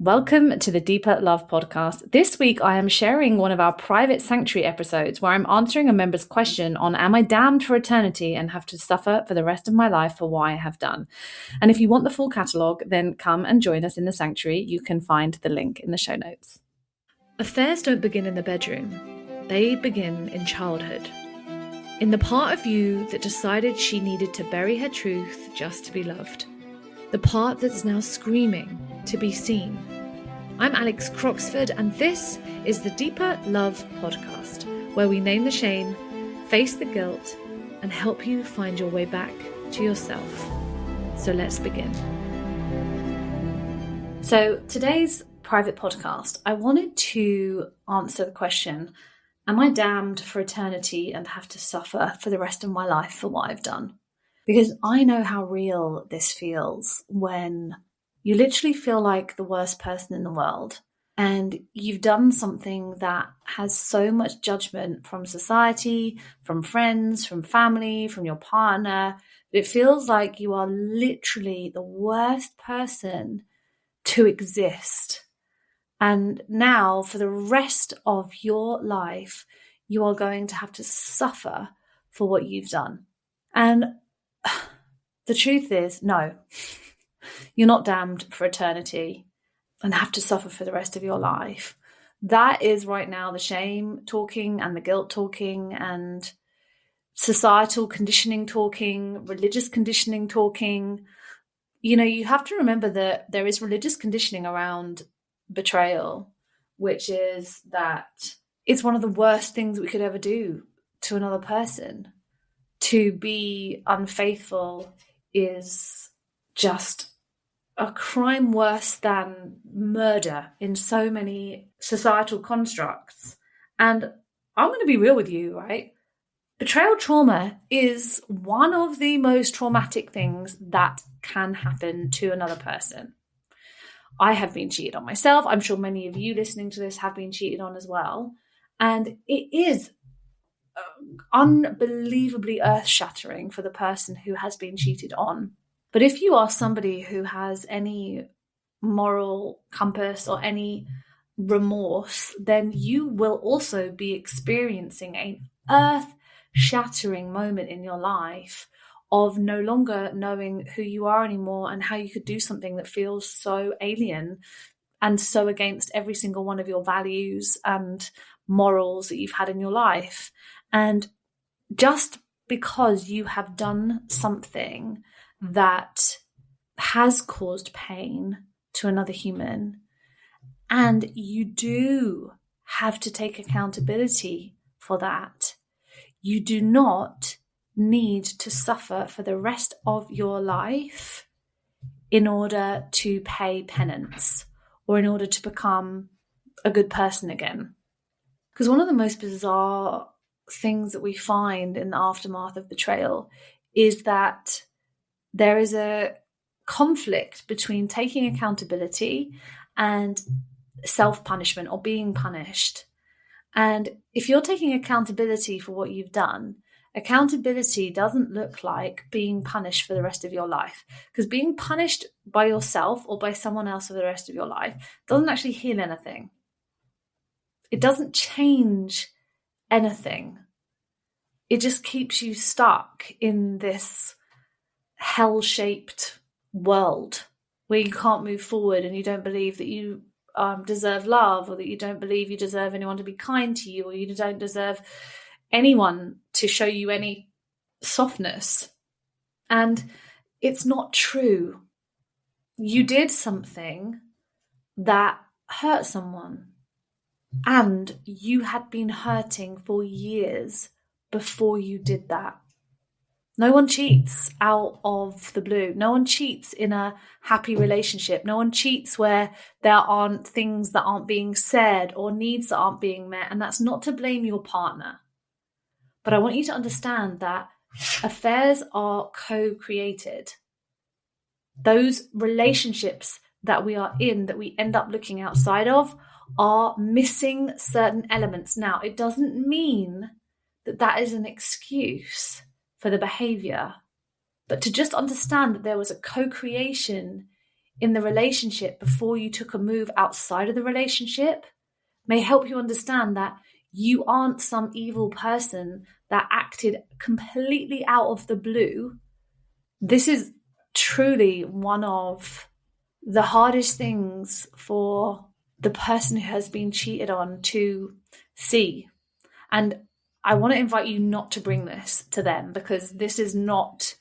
Welcome to the Deeper Love podcast. This week, I am sharing one of our private sanctuary episodes where I'm answering a member's question on am I damned for eternity and have to suffer for the rest of my life for what I have done? And if you want the full catalogue, then come and join us in the sanctuary. You can find the link in the show notes. Affairs don't begin in the bedroom. They begin in childhood. In the part of you that decided she needed to bury her truth just to be loved. The part that's now screaming to be seen. I'm Alex Croxford, and this is the Deeper Love podcast, where we name the shame, face the guilt, and help you find your way back to yourself. So let's begin. So today's private podcast, I wanted to answer the question, am I damned for eternity and have to suffer for the rest of my life for what I've done? Because I know how real this feels when you literally feel like the worst person in the world and you've done something that has so much judgment from society, from friends, from family, from your partner. It feels like you are literally the worst person to exist. And now for the rest of your life, you are going to have to suffer for what you've done. And the truth is, no, you're not damned for eternity and have to suffer for the rest of your life. That is right now the shame talking and the guilt talking and societal conditioning talking, religious conditioning talking. You know, you have to remember that there is religious conditioning around betrayal, which is that it's one of the worst things we could ever do to another person. To be unfaithful is just a crime worse than murder in so many societal constructs. And I'm going to be real with you, right? Betrayal trauma is one of the most traumatic things that can happen to another person. I have been cheated on myself. I'm sure many of you listening to this have been cheated on as well. And it is unbelievably earth-shattering for the person who has been cheated on. But if you are somebody who has any moral compass or any remorse, then you will also be experiencing an earth-shattering moment in your life of no longer knowing who you are anymore and how you could do something that feels so alien and so against every single one of your values and morals that you've had in your life. And just because you have done something that has caused pain to another human, and you do have to take accountability for that, you do not need to suffer for the rest of your life in order to pay penance or in order to become a good person again. Because one of the most bizarre things that we find in the aftermath of betrayal is that there is a conflict between taking accountability and self-punishment or being punished. And if you're taking accountability for what you've done, accountability doesn't look like being punished for the rest of your life. Because being punished by yourself or by someone else for the rest of your life doesn't actually heal anything. It doesn't change anything. It just keeps you stuck in this hell-shaped world where you can't move forward and you don't believe that you deserve love, or that you don't believe you deserve anyone to be kind to you, or you don't deserve anyone to show you any softness. And it's not true. You did something that hurt someone, and you had been hurting for years before you did that. No one cheats out of the blue. No one cheats in a happy relationship. No one cheats where there aren't things that aren't being said or needs that aren't being met. And that's not to blame your partner. But I want you to understand that affairs are co-created. Those relationships that we are in, that we end up looking outside of, are missing certain elements. Now, it doesn't mean that that is an excuse for the behavior, but to just understand that there was a co-creation in the relationship before you took a move outside of the relationship may help you understand that you aren't some evil person that acted completely out of the blue. This is truly one of the hardest things for the person who has been cheated on to see. And I want to invite you not to bring this to them, because this is not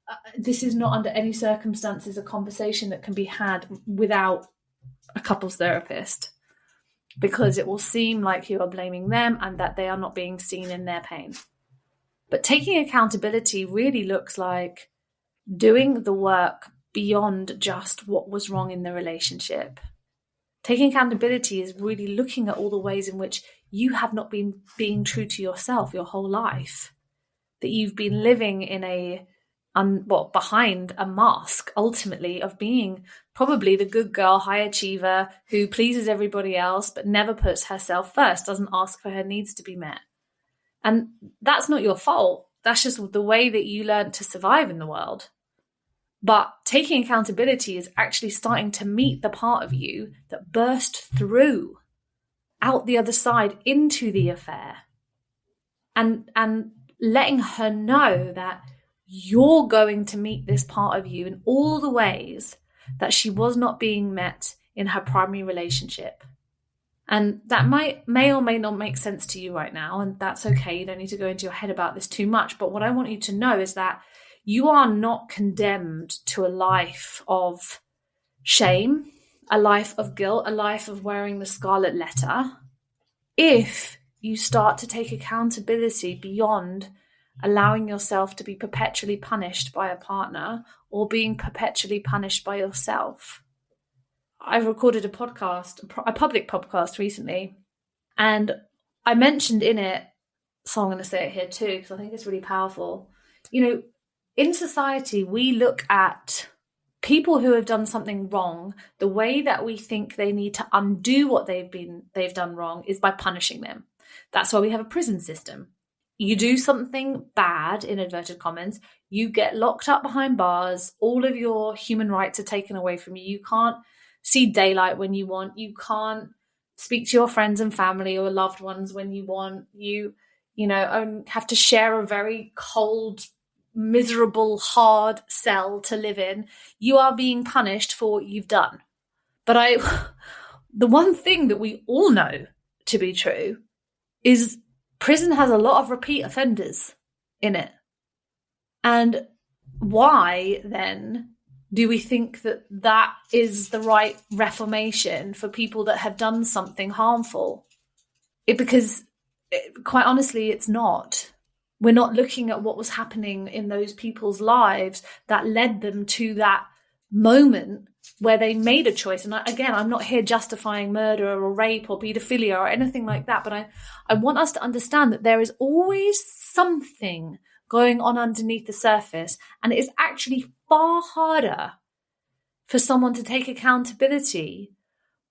under any circumstances a conversation that can be had without a couples therapist, because it will seem like you are blaming them and that they are not being seen in their pain. But taking accountability really looks like doing the work beyond just what was wrong in the relationship. Taking accountability is really looking at all the ways in which you have not been being true to yourself your whole life, that you've been living in behind a mask, ultimately, of being probably the good girl, high achiever who pleases everybody else but never puts herself first, doesn't ask for her needs to be met. And that's not your fault. That's just the way that you learn to survive in the world. But taking accountability is actually starting to meet the part of you that burst through out the other side into the affair, and letting her know that you're going to meet this part of you in all the ways that she was not being met in her primary relationship. And that may or may not make sense to you right now, and that's okay. You don't need to go into your head about this too much. But what I want you to know is that you are not condemned to a life of shame, a life of guilt, a life of wearing the scarlet letter, if you start to take accountability beyond allowing yourself to be perpetually punished by a partner or being perpetually punished by yourself. I recorded a public podcast recently, and I mentioned in it, so I'm going to say it here too, because I think it's really powerful. In society, we look at people who have done something wrong. The way that we think they need to undo what they've done wrong is by punishing them. That's why we have a prison system. You do something bad, in inverted commas, you get locked up behind bars, all of your human rights are taken away from you. You can't see daylight when you want. You can't speak to your friends and family or loved ones when you want. You have to share a very cold, miserable, hard cell to live in. You are being punished for what you've done. But the one thing that we all know to be true is prison has a lot of repeat offenders in it. And why then do we think that is the right reformation for people that have done something harmful? Because quite honestly, it's not. We're not looking at what was happening in those people's lives that led them to that moment where they made a choice. And again, I'm not here justifying murder or rape or pedophilia or anything like that, but I want us to understand that there is always something going on underneath the surface, and it is actually far harder for someone to take accountability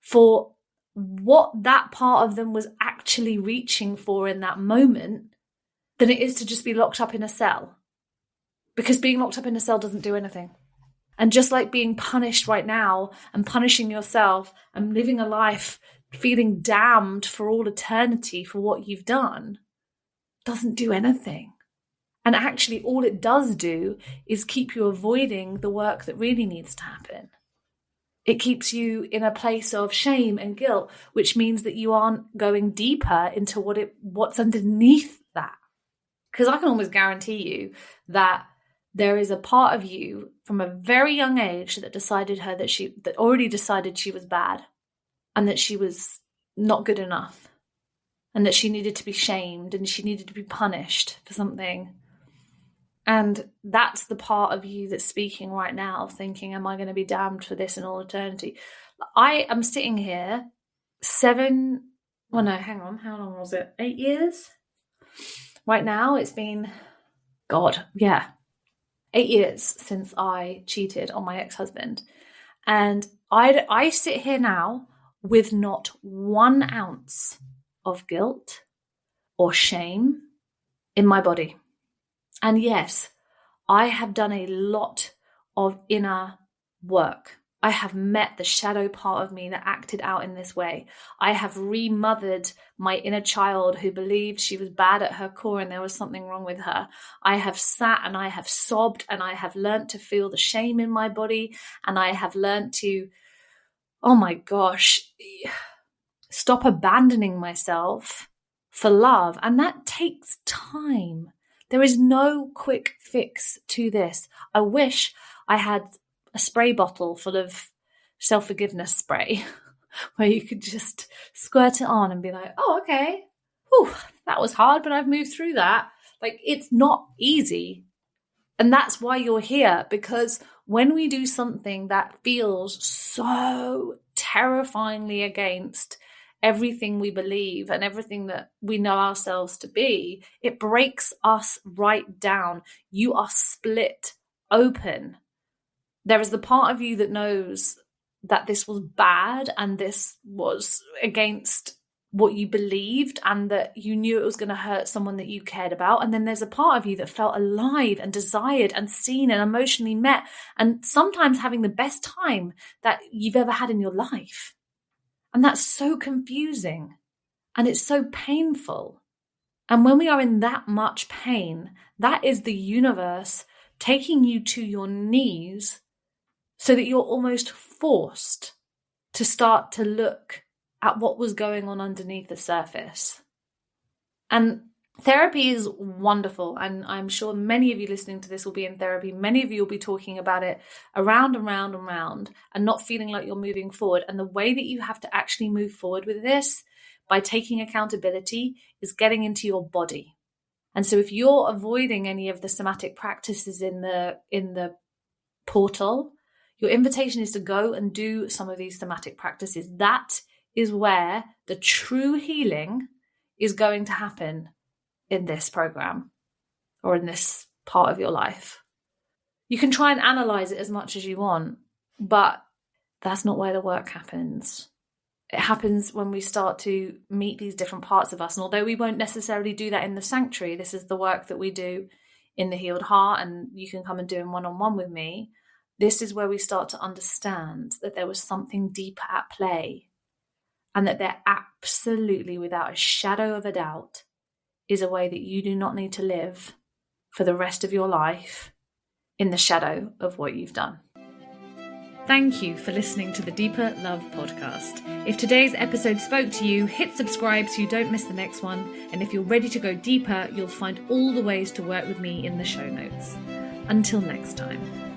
for what that part of them was actually reaching for in that moment than it is to just be locked up in a cell. Because being locked up in a cell doesn't do anything. And just like being punished right now and punishing yourself and living a life feeling damned for all eternity for what you've done doesn't do anything. And actually all it does do is keep you avoiding the work that really needs to happen. It keeps you in a place of shame and guilt, which means that you aren't going deeper into what's underneath that. Because I can almost guarantee you that there is a part of you from a very young age that already decided she was bad and that she was not good enough and that she needed to be shamed and she needed to be punished for something. And that's the part of you that's speaking right now, thinking, am I going to be damned for this in all eternity? I am sitting here 8 years? Right now, it's been, 8 years since I cheated on my ex-husband. And I sit here now with not 1 ounce of guilt or shame in my body. And yes, I have done a lot of inner work. I have met the shadow part of me that acted out in this way. I have remothered my inner child who believed she was bad at her core and there was something wrong with her. I have sat and I have sobbed and I have learned to feel the shame in my body, and I have learned to, oh my gosh, stop abandoning myself for love. And that takes time. There is no quick fix to this. I wish I had a spray bottle full of self-forgiveness spray where you could just squirt it on and be like, oh, okay, whew, that was hard, but I've moved through that. Like, it's not easy. And that's why you're here, because when we do something that feels so terrifyingly against everything we believe and everything that we know ourselves to be, it breaks us right down. You are split open. There is the part of you that knows that this was bad and this was against what you believed and that you knew it was going to hurt someone that you cared about. And then there's a part of you that felt alive and desired and seen and emotionally met, and sometimes having the best time that you've ever had in your life. And that's so confusing and it's so painful. And when we are in that much pain, that is the universe taking you to your knees so that you're almost forced to start to look at what was going on underneath the surface. And therapy is wonderful. And I'm sure many of you listening to this will be in therapy. Many of you will be talking about it around and round and round and not feeling like you're moving forward. And the way that you have to actually move forward with this by taking accountability is getting into your body. And so if you're avoiding any of the somatic practices in the portal, your invitation is to go and do some of these somatic practices. That is where the true healing is going to happen in this program or in this part of your life. You can try and analyze it as much as you want, but that's not where the work happens. It happens when we start to meet these different parts of us. And although we won't necessarily do that in the sanctuary, this is the work that we do in the Healed Heart, and you can come and do in one-on-one with me. This is where we start to understand that there was something deeper at play, and that there absolutely, without a shadow of a doubt, is a way that you do not need to live for the rest of your life in the shadow of what you've done. Thank you for listening to the Deeper Love podcast. If today's episode spoke to you, hit subscribe so you don't miss the next one. And if you're ready to go deeper, you'll find all the ways to work with me in the show notes. Until next time.